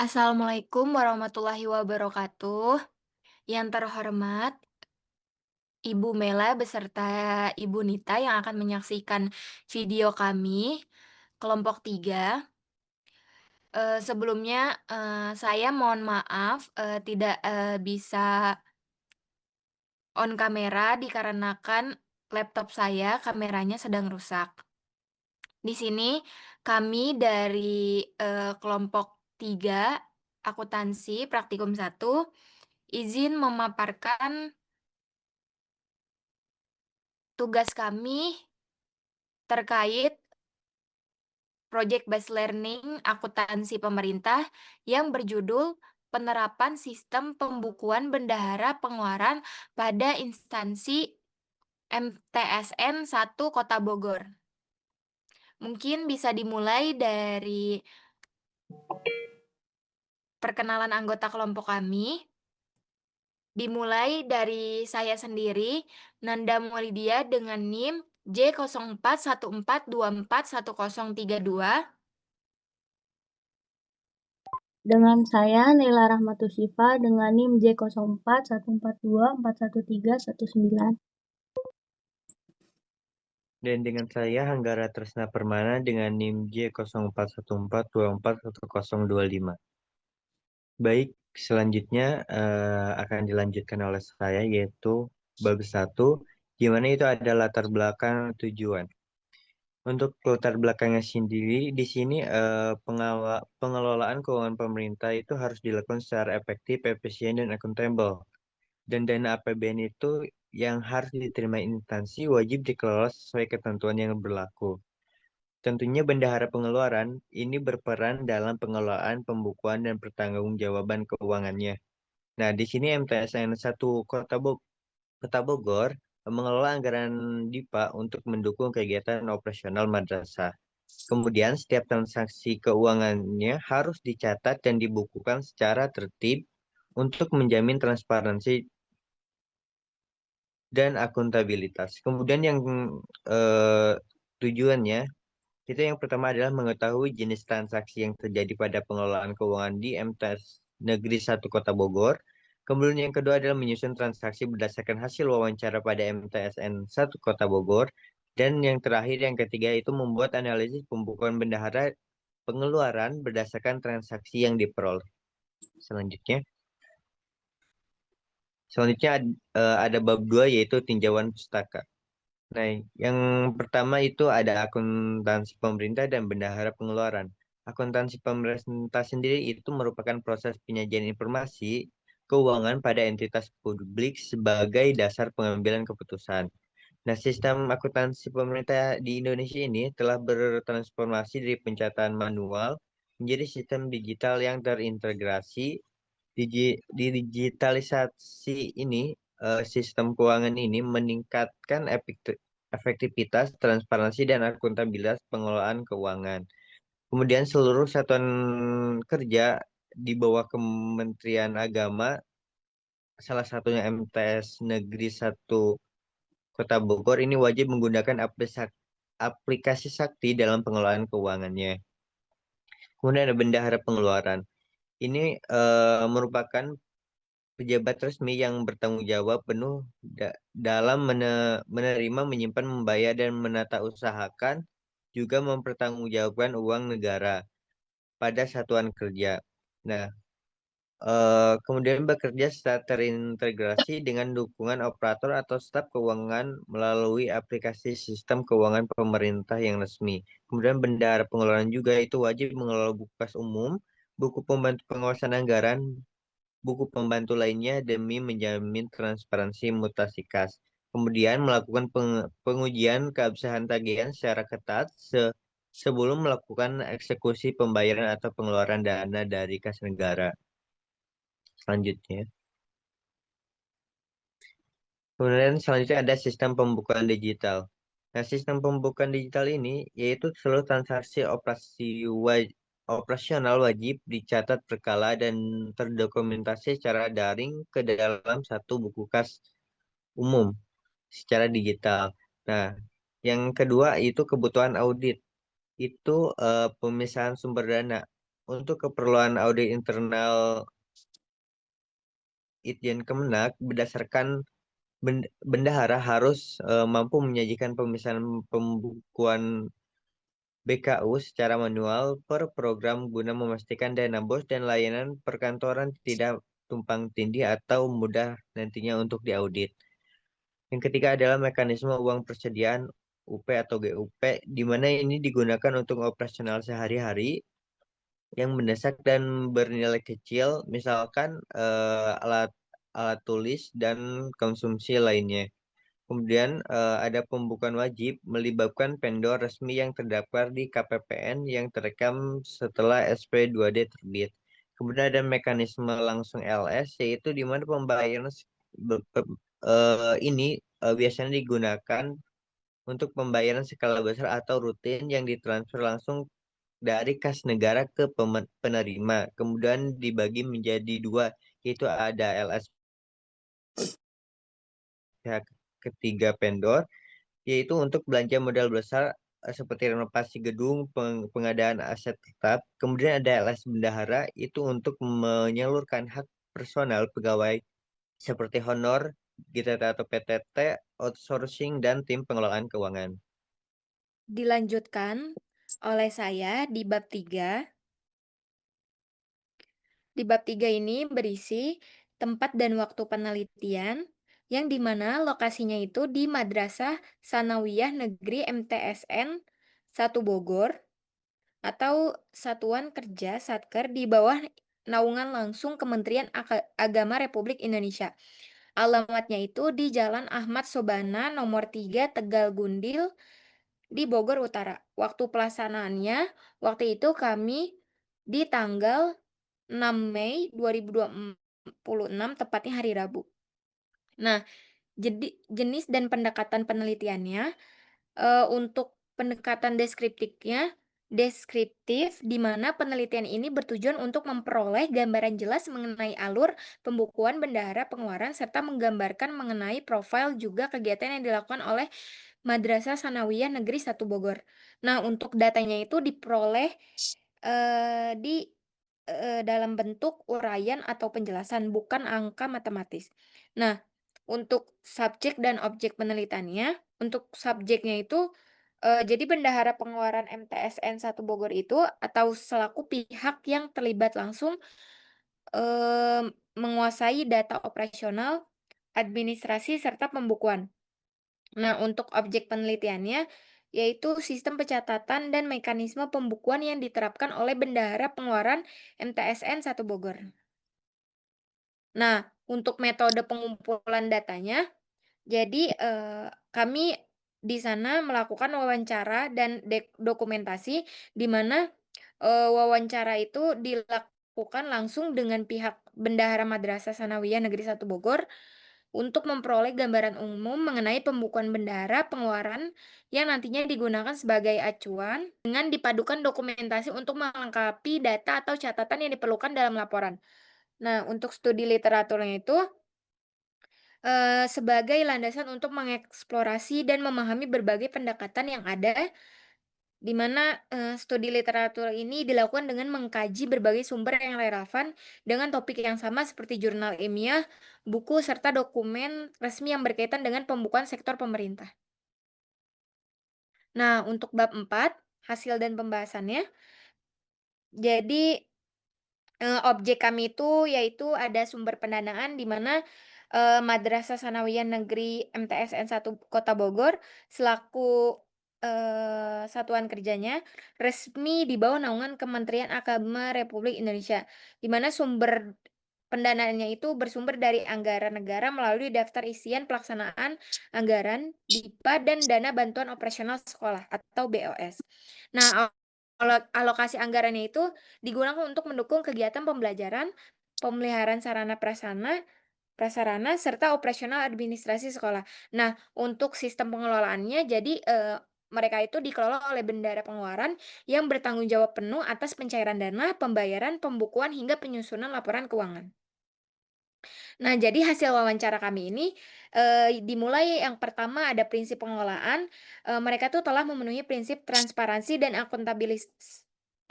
Assalamualaikum warahmatullahi wabarakatuh. Yang terhormat Ibu Mela beserta Ibu Nita yang akan menyaksikan video kami, kelompok 3. Sebelumnya, saya mohon maaf, tidak, bisa on kamera dikarenakan laptop saya kameranya sedang rusak. Di sini kami dari, kelompok 3 akuntansi praktikum 1 izin memaparkan tugas kami terkait Project Based Learning Akuntansi Pemerintah yang berjudul Penerapan Sistem Pembukuan Bendahara Pengeluaran pada Instansi MTSN 1 Kota Bogor. Mungkin bisa dimulai dari perkenalan anggota kelompok kami. Dimulai dari saya sendiri, Nanda Maulidia dengan NIM J0414241032. Dengan saya, Naila Rahmatushifa dengan NIM J041424211319. Dan dengan saya Hanggara Tresna Permana dengan NIM J0414241025. Baik, selanjutnya akan dilanjutkan oleh saya yaitu bab 1, di mana itu ada latar belakang tujuan. Untuk latar belakangnya sendiri, di sini pengelolaan keuangan pemerintah itu harus dilakukan secara efektif, efisien, dan akuntabel. Dan dana APBN itu yang harus diterima instansi wajib dikelola sesuai ketentuan yang berlaku. Tentunya bendahara pengeluaran ini berperan dalam pengelolaan, pembukuan, dan pertanggungjawaban keuangannya. Nah, di sini MTSN 1 Kota Bogor mengelola anggaran DIPA untuk mendukung kegiatan operasional madrasah. Kemudian setiap transaksi keuangannya harus dicatat dan dibukukan secara tertib untuk menjamin transparansi dan akuntabilitas. Kemudian yang tujuannya itu yang pertama adalah mengetahui jenis transaksi yang terjadi pada pengelolaan keuangan di MTS Negeri 1 Kota Bogor. Kemudian yang kedua adalah menyusun transaksi berdasarkan hasil wawancara pada MTSN 1 Kota Bogor. Dan yang terakhir yang ketiga itu membuat analisis pembukuan bendahara pengeluaran berdasarkan transaksi yang diperoleh. Selanjutnya, ada bab 2 yaitu tinjauan pustaka. Nah, yang pertama itu ada akuntansi pemerintah dan bendahara pengeluaran. Akuntansi pemerintah sendiri itu merupakan proses penyajian informasi keuangan pada entitas publik sebagai dasar pengambilan keputusan. Nah, sistem akuntansi pemerintah di Indonesia ini telah bertransformasi dari pencatatan manual menjadi sistem digital yang terintegrasi. Digitalisasi ini, sistem keuangan ini meningkatkan efektivitas, transparansi, dan akuntabilitas pengelolaan keuangan. Kemudian seluruh satuan kerja di bawah Kementerian Agama, salah satunya MTS Negeri 1 Kota Bogor ini wajib menggunakan aplikasi Sakti dalam pengelolaan keuangannya. Kemudian ada bendahara pengeluaran. Ini merupakan pejabat resmi yang bertanggung jawab penuh dalam menerima, menyimpan, membayar, dan menata usahakan, juga mempertanggungjawabkan uang negara pada satuan kerja. Nah, kemudian bekerja secara terintegrasi dengan dukungan operator atau staf keuangan melalui aplikasi sistem keuangan pemerintah yang resmi. Kemudian bendahara pengeluaran juga itu wajib mengelola buku kas umum, buku pembantu pengawasan anggaran, buku pembantu lainnya demi menjamin transparansi mutasi kas. Kemudian melakukan pengujian keabsahan tagihan secara ketat sebelum melakukan eksekusi pembayaran atau pengeluaran dana dari kas negara. Selanjutnya. Kemudian selanjutnya ada sistem pembukuan digital. Nah, sistem pembukuan digital ini yaitu seluruh transaksi operasional wajib dicatat berkala dan terdokumentasi secara daring ke dalam satu buku kas umum secara digital. Nah, yang kedua itu kebutuhan audit. Itu pemisahan sumber dana. untuk keperluan audit internal Itjen Kemenak berdasarkan bendahara harus mampu menyajikan pemisahan pembukuan BKU secara manual per program guna memastikan dana BOS dan layanan perkantoran tidak tumpang tindih atau mudah nantinya untuk diaudit. Yang ketiga adalah mekanisme uang persediaan UP atau GUP, di mana ini digunakan untuk operasional sehari-hari yang mendesak dan bernilai kecil, misalkan alat alat tulis dan konsumsi lainnya. Kemudian ada pembukuan wajib melibatkan vendor resmi yang terdaftar di KPPN yang terekam setelah SP2D terbit. Kemudian ada mekanisme langsung LS, yaitu di mana pembayaran ini biasanya digunakan untuk pembayaran skala besar atau rutin yang ditransfer langsung dari kas negara ke penerima. Kemudian dibagi menjadi dua, yaitu ada LS pihak ketiga vendor, yaitu untuk belanja modal besar seperti renovasi gedung, pengadaan aset tetap. Kemudian ada LS Bendahara, itu untuk menyalurkan hak personal pegawai seperti honor, GTT atau PTT, outsourcing, dan tim pengelolaan keuangan. Dilanjutkan oleh saya di bab 3. Di bab 3 ini berisi tempat dan waktu penelitian yang dimana lokasinya itu di Madrasah Sanawiyah Negeri MTSN 1 Bogor atau Satuan Kerja Satker di bawah naungan langsung Kementerian Agama Republik Indonesia. Alamatnya itu di Jalan Ahmad Sobana nomor 3 Tegal Gundil di Bogor Utara. Waktu pelaksanaannya, waktu itu kami di tanggal 6 Mei 2026, tepatnya hari Rabu. Nah, jadi jenis dan pendekatan penelitiannya, untuk pendekatan deskriptif di mana penelitian ini bertujuan untuk memperoleh gambaran jelas mengenai alur pembukuan bendahara pengeluaran serta menggambarkan mengenai profil juga kegiatan yang dilakukan oleh Madrasah Sanawiyah Negeri 1 Bogor. Nah, untuk datanya itu diperoleh di dalam bentuk uraian atau penjelasan, bukan angka matematis. Nah, untuk subjek dan objek penelitiannya, untuk subjeknya itu, jadi bendahara pengeluaran MTSN 1 Bogor itu atau selaku pihak yang terlibat langsung, menguasai data operasional, administrasi, serta pembukuan. Nah, untuk objek penelitiannya, yaitu sistem pencatatan dan mekanisme pembukuan yang diterapkan oleh bendahara pengeluaran MTSN 1 Bogor. Nah, untuk metode pengumpulan datanya, jadi kami di sana melakukan wawancara dan dokumentasi, di mana wawancara itu dilakukan langsung dengan pihak Bendahara Madrasah Sanawiyah Negeri 1 Bogor untuk memperoleh gambaran umum mengenai pembukuan bendahara pengeluaran yang nantinya digunakan sebagai acuan dengan dipadukan dokumentasi untuk melengkapi data atau catatan yang diperlukan dalam laporan. Nah, untuk studi literaturnya itu sebagai landasan untuk mengeksplorasi dan memahami berbagai pendekatan yang ada, di mana studi literatur ini dilakukan dengan mengkaji berbagai sumber yang relevan dengan topik yang sama seperti jurnal ilmiah, buku, serta dokumen resmi yang berkaitan dengan pembukuan sektor pemerintah. Nah, untuk bab 4, hasil dan pembahasannya, jadi objek kami itu yaitu ada sumber pendanaan di mana, Madrasah Sanawiyah Negeri MTSN 1 Kota Bogor selaku, satuan kerjanya resmi di bawah naungan Kementerian Agama Republik Indonesia, di mana sumber pendanaannya itu bersumber dari anggaran negara melalui daftar isian pelaksanaan anggaran, DIPA, dan dana bantuan operasional sekolah atau BOS. Nah, alokasi anggarannya itu digunakan untuk mendukung kegiatan pembelajaran, pemeliharaan sarana prasarana, serta operasional administrasi sekolah. Nah, untuk sistem pengelolaannya jadi, mereka itu dikelola oleh Bendahara Pengeluaran yang bertanggung jawab penuh atas pencairan dana, pembayaran, pembukuan, hingga penyusunan laporan keuangan. Nah, jadi hasil wawancara kami ini, dimulai yang pertama ada prinsip pengelolaan, mereka tuh telah memenuhi prinsip transparansi dan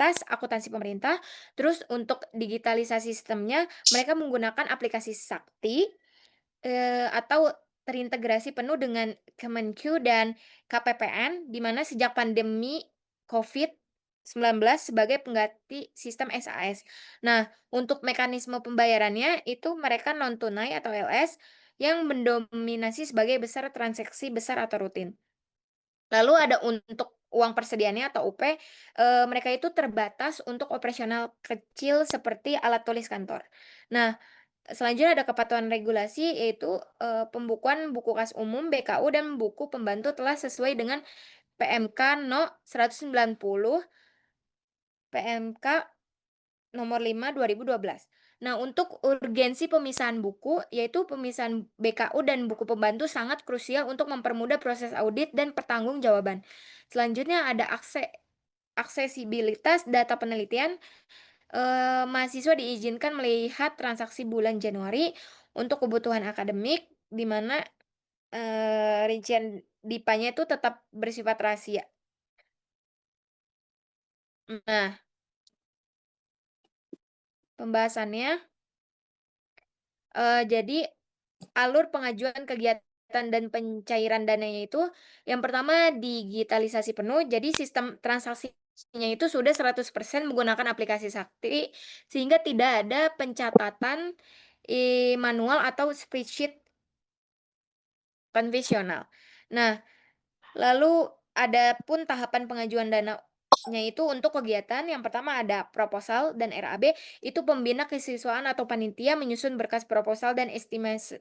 akuntansi pemerintah. Terus untuk digitalisasi sistemnya, mereka menggunakan aplikasi Sakti, atau terintegrasi penuh dengan Kemenq dan KPPN, di mana sejak pandemi COVID-19 sebagai pengganti sistem SAS. Nah, untuk mekanisme pembayarannya itu mereka non tunai atau LS yang mendominasi sebagai besar transaksi besar atau rutin. Lalu ada untuk uang persediaannya atau UP, mereka itu terbatas untuk operasional kecil seperti alat tulis kantor. Nah, selanjutnya ada kepatuhan regulasi yaitu, pembukuan buku kas umum BKU dan buku pembantu telah sesuai dengan PMK No. 190, PMK nomor 5 2012. Nah, untuk urgensi pemisahan buku, yaitu pemisahan BKU dan buku pembantu sangat krusial untuk mempermudah proses audit dan pertanggungjawaban. Selanjutnya ada aksesibilitas data penelitian. Mahasiswa diizinkan melihat transaksi bulan Januari untuk kebutuhan akademik, di mana, rincian DIPA-nya itu tetap bersifat rahasia. Nah, pembahasannya, jadi alur pengajuan kegiatan dan pencairan dananya itu, yang pertama digitalisasi penuh, jadi sistem transaksinya itu sudah 100% menggunakan aplikasi Sakti, sehingga tidak ada pencatatan, manual atau spreadsheet konvensional. Nah, lalu ada pun tahapan pengajuan dananya itu untuk kegiatan, yang pertama ada proposal dan RAB, itu pembina kesiswaan atau panitia menyusun berkas proposal dan estimasi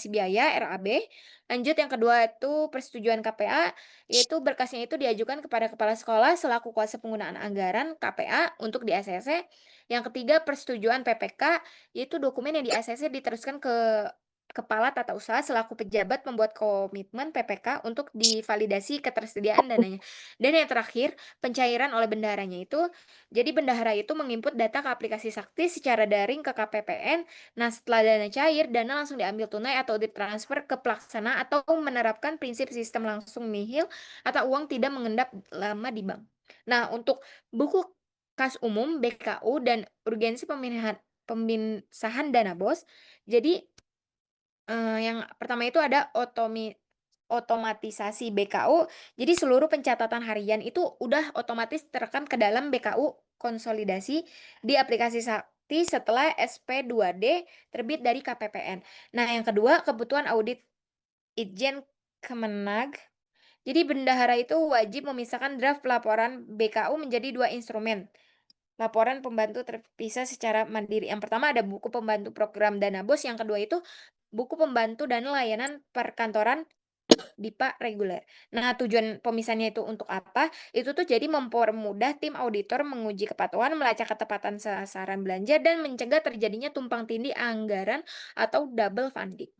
biaya RAB. Lanjut yang kedua itu persetujuan KPA, yaitu berkasnya itu diajukan kepada kepala sekolah selaku kuasa penggunaan anggaran KPA untuk di ACC. Yang ketiga persetujuan PPK, yaitu dokumen yang di ACC diteruskan ke kepala tata usaha selaku pejabat membuat komitmen PPK untuk divalidasi ketersediaan dananya. Dan yang terakhir, pencairan oleh bendaharanya itu, jadi bendahara itu menginput data ke aplikasi Sakti secara daring ke KPPN. Nah, setelah dana cair, dana langsung diambil tunai atau ditransfer ke pelaksana atau menerapkan prinsip sistem langsung nihil atau uang tidak mengendap lama di bank. Nah, untuk buku kas umum BKU dan urgensi pemisahan dana BOS, jadi yang pertama itu ada otomatisasi BKU. Jadi seluruh pencatatan harian itu udah otomatis terekam ke dalam BKU konsolidasi di aplikasi Sakti setelah SP2D terbit dari KPPN. Nah, yang kedua kebutuhan audit Itjen Kemenag. Jadi bendahara itu wajib memisahkan draft laporan BKU menjadi 2 instrumen. Laporan pembantu terpisah secara mandiri. Yang pertama ada buku pembantu program dana BOS, yang kedua itu buku pembantu dana layanan perkantoran DIPA reguler. Nah, tujuan pemisahannya itu untuk apa? Itu tuh jadi mempermudah tim auditor menguji kepatuhan, melacak ketepatan sasaran belanja, dan mencegah terjadinya tumpang tindih anggaran atau double funding.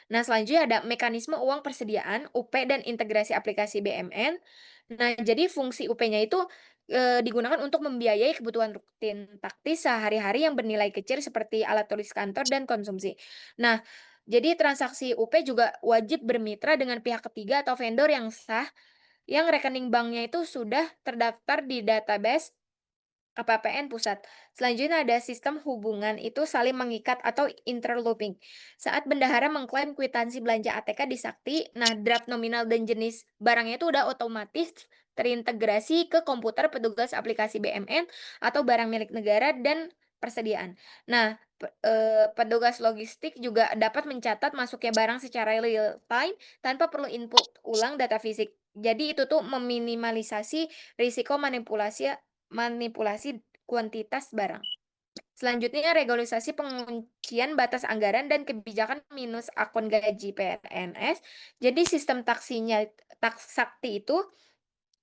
Nah, selanjutnya ada mekanisme uang persediaan, UP, dan integrasi aplikasi BMN. Nah, jadi fungsi UP-nya itu, digunakan untuk membiayai kebutuhan rutin taktis sehari-hari yang bernilai kecil seperti alat tulis kantor dan konsumsi. Nah, jadi transaksi UP juga wajib bermitra dengan pihak ketiga atau vendor yang sah, yang rekening banknya itu sudah terdaftar di database KPPN pusat. Selanjutnya ada sistem hubungan itu saling mengikat atau interlooping. Saat bendahara mengklaim kwitansi belanja ATK di Sakti, nah draft nominal dan jenis barangnya itu udah otomatis terintegrasi ke komputer petugas aplikasi BMN atau barang milik negara dan persediaan. Nah, petugas logistik juga dapat mencatat masuknya barang secara real time tanpa perlu input ulang data fisik. Jadi itu tuh meminimalisasi risiko manipulasi kuantitas barang. Selanjutnya regularisasi penguncian batas anggaran dan kebijakan minus akun gaji PNS. Jadi sistem Sakti itu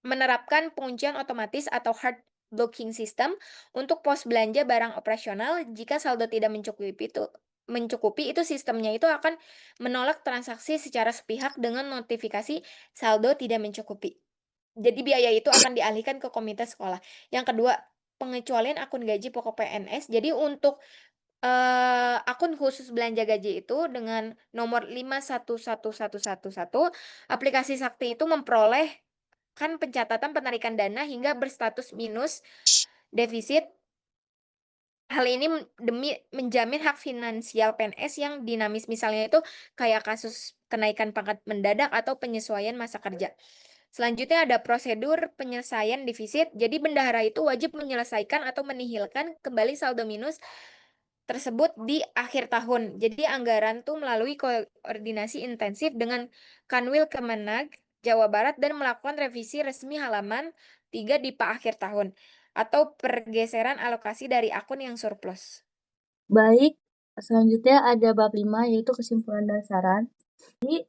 menerapkan penguncian otomatis atau hard blocking system untuk pos belanja barang operasional. Jika saldo tidak mencukupi itu sistemnya itu akan menolak transaksi secara sepihak dengan notifikasi saldo tidak mencukupi. Jadi biaya itu akan dialihkan ke komite sekolah. Yang kedua, pengecualian akun gaji pokok PNS. Jadi untuk, akun khusus belanja gaji itu dengan nomor 511111, aplikasi Sakti itu memperoleh melakukan pencatatan penarikan dana hingga berstatus minus defisit. Hal ini demi menjamin hak finansial PNS yang dinamis, misalnya itu kayak kasus kenaikan pangkat mendadak atau penyesuaian masa kerja. Selanjutnya ada prosedur penyelesaian defisit. Jadi bendahara itu wajib menyelesaikan atau menihilkan kembali saldo minus tersebut di akhir tahun. Jadi anggaran tuh melalui koordinasi intensif dengan Kanwil Kemenag Jawa Barat dan melakukan revisi resmi halaman 3 di akhir tahun atau pergeseran alokasi dari akun yang surplus. Baik, selanjutnya ada bab 5 yaitu kesimpulan dan saran. Jadi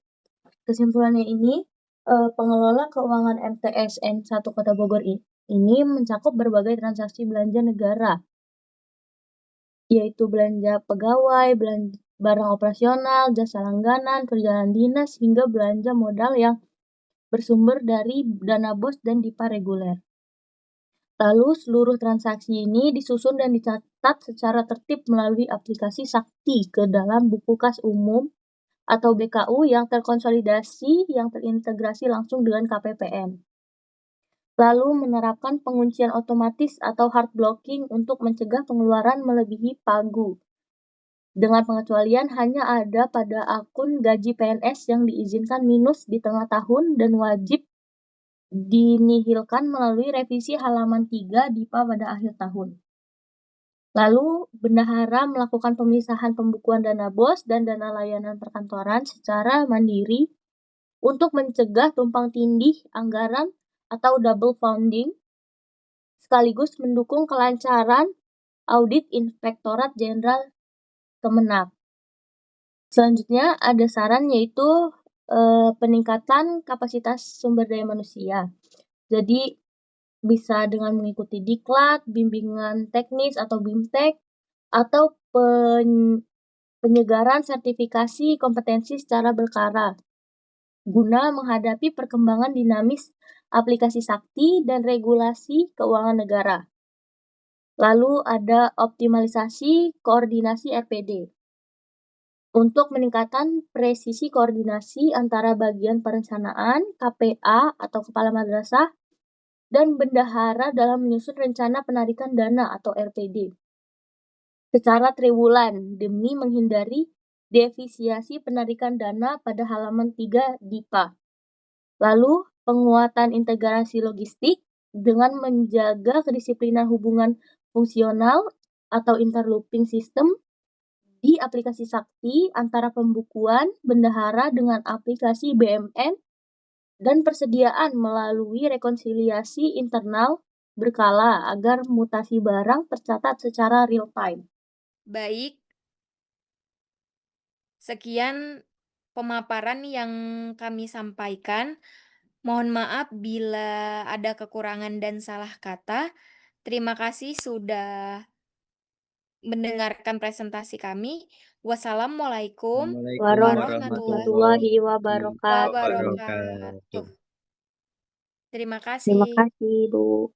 kesimpulannya ini pengelola keuangan MTSN 1 Kota Bogor ini mencakup berbagai transaksi belanja negara, yaitu belanja pegawai, barang operasional, jasa langganan, perjalanan dinas, hingga belanja modal yang bersumber dari dana BOS dan DIPA reguler. Lalu seluruh transaksi ini disusun dan dicatat secara tertib melalui aplikasi Sakti ke dalam buku kas umum atau BKU yang terkonsolidasi yang terintegrasi langsung dengan KPPN. Lalu menerapkan penguncian otomatis atau hard blocking untuk mencegah pengeluaran melebihi pagu. Dengan pengecualian hanya ada pada akun gaji PNS yang diizinkan minus di tengah tahun dan wajib dinihilkan melalui revisi halaman 3 DIPA pada akhir tahun. Lalu, bendahara melakukan pemisahan pembukuan dana BOS dan dana layanan perkantoran secara mandiri untuk mencegah tumpang tindih anggaran atau double funding, sekaligus mendukung kelancaran audit Inspektorat Jenderal Kemenag. Selanjutnya ada saran yaitu peningkatan kapasitas sumber daya manusia. Jadi bisa dengan mengikuti diklat, bimbingan teknis atau BIMTEK, atau penyegaran sertifikasi kompetensi secara berkala, guna menghadapi perkembangan dinamis aplikasi Sakti dan regulasi keuangan negara. Lalu ada optimalisasi koordinasi RPD. Untuk meningkatkan presisi koordinasi antara bagian perencanaan, KPA atau Kepala Madrasah, dan bendahara dalam menyusun rencana penarikan dana atau RPD secara triwulan demi menghindari defisiasi penarikan dana pada halaman 3 DIPA. Lalu, penguatan integrasi logistik dengan menjaga kedisiplinan hubungan fungsional atau interlooping system di aplikasi Sakti antara pembukuan bendahara dengan aplikasi BMN dan persediaan melalui rekonsiliasi internal berkala agar mutasi barang tercatat secara real time. Baik, sekian pemaparan yang kami sampaikan. Mohon maaf bila ada kekurangan dan salah kata. Terima kasih sudah mendengarkan presentasi kami. Wassalamualaikum Assalamualaikum warahmatullahi Warahmatullahi wabarakatuh. wabarakatuh. Terima Terima kasih. kasih, Bu.